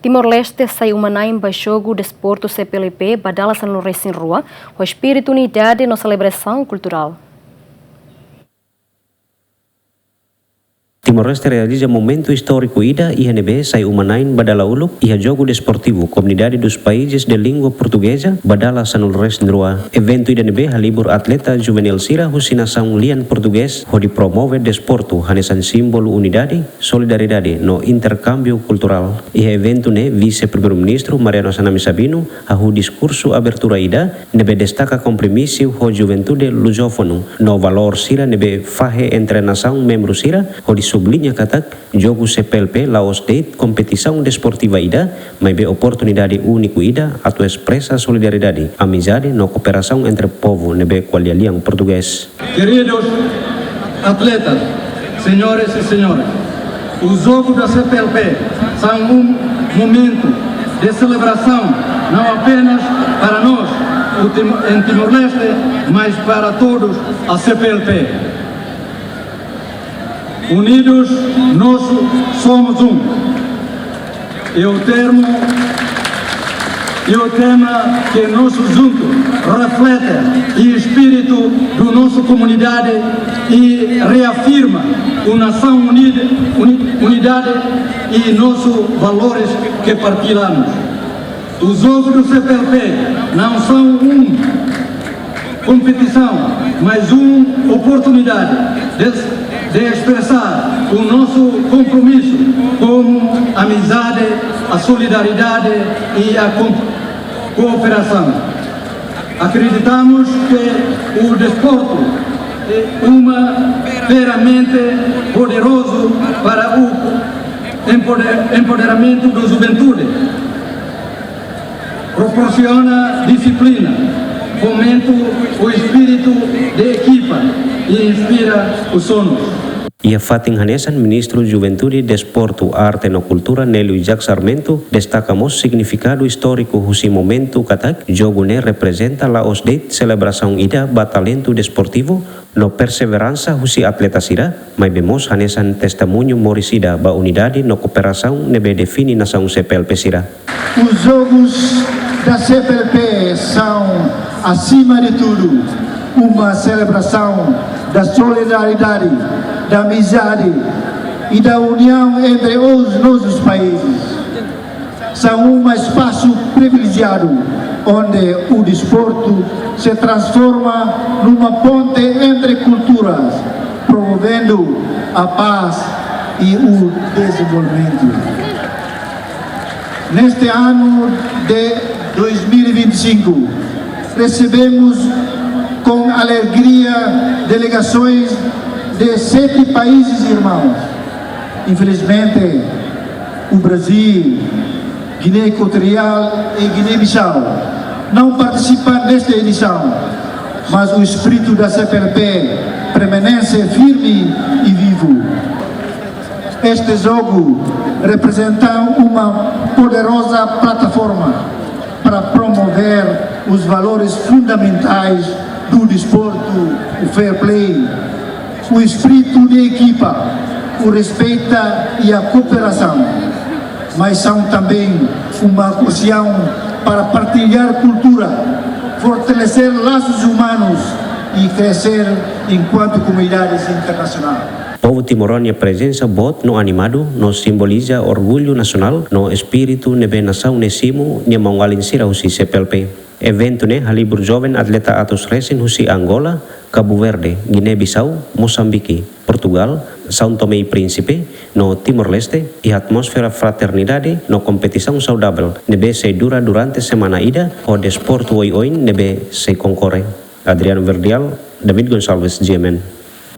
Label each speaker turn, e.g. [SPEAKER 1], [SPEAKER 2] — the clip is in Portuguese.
[SPEAKER 1] Timor-Leste saiu manaim ba Jogu Desportu CPLP ba dala San Lourenço rua, o Espiritu Unidade na selebrasaun Kultural.
[SPEAKER 2] Timor-Leste realiza momento histórico ida INB sai umanain badala uluk ia Jogu Desportivo Comunidade dos Países de Língua Portuguesa badala San Lourenço rua. Evento INB halibur atleta juvenil sira husinasaun lian português ho dipromove desporto hanesan simbolo unidade solidariedade no intercâmbio cultural. Ia evento ne vice-primeiro-ministro Mariano Sanami Sabino ahu discurso abertura ida nebe destaca compromisso ho juventude lusófono no valor sira nebe fahe entre nação membro sira ho sublinha katak Jogu CPLP Laos Date competição desportiva ida, mas be oportunidade único ida atu expressa solidariedade, amizade no cooperação entre povo nebe qualialiang português.
[SPEAKER 3] Queridos atletas, senhores e senhoras, o Jogo da CPLP são um momento de celebração não apenas para nós em Timor-Leste, mas para todos a CPLP. Unidos nós somos um. E o tema que nós juntos reflete o espírito da nossa comunidade e reafirma a nação unidade e nossos valores que partilhamos. Os jogos do CPLP não são uma competição, mas uma oportunidade de expressar o nosso compromisso com a amizade, a solidariedade e a cooperação. Acreditamos que o desporto é uma ferramenta poderosa para o empoderamento da juventude. Proporciona disciplina, fomenta o espírito de equipa e inspira os sonhos.
[SPEAKER 2] Ia Fatin Hanesan, ministro Juventude, Desporto, Arte e Cultura, Nélio Jack Sarmento, destacamos significado histórico husi momento katak Jogu ne representa Laos Date celebração ida batalento desportivo no perseverança husi atleta sira, mas vemos Hanesan testemunho morisida ba unidade no cooperação nebe define nação CPLP sira.
[SPEAKER 4] Os jogos da CPLP são, acima de tudo, uma celebração da solidariedade, da amizade e da união entre os nossos países. São um espaço privilegiado onde o desporto se transforma numa ponte entre culturas, promovendo a paz e o desenvolvimento. Neste ano de 2025, recebemos com alegria delegações de 7 países irmãos. Infelizmente, o Brasil, Guiné Equatorial e Guiné-Bissau não participam desta edição, mas o espírito da CPLP permanece firme e vivo. Este jogo representa uma poderosa plataforma para promover os valores fundamentais do desporto, o fair play, o espírito de equipa, o respeito e a cooperação, mas são também uma ocasião para partilhar cultura, fortalecer laços humanos e crescer enquanto comunidades internacionais.
[SPEAKER 2] Povo timorônia presença bot no animado no simboliza orgulho nacional no espírito nebe nação nesimo nia mangalin sira husi CPLP. Evento ne halibur jovem atleta atos recen husi Angola, Cabo Verde, Guiné-Bissau, Moçambique, Portugal, São Tomé e Príncipe, no Timor-Leste e atmosfera fraternidade no competição saudável nebe se dura durante semana ida o desporto oi nebe se concorre. Adriano Verdial, David Gonçalves, GMN.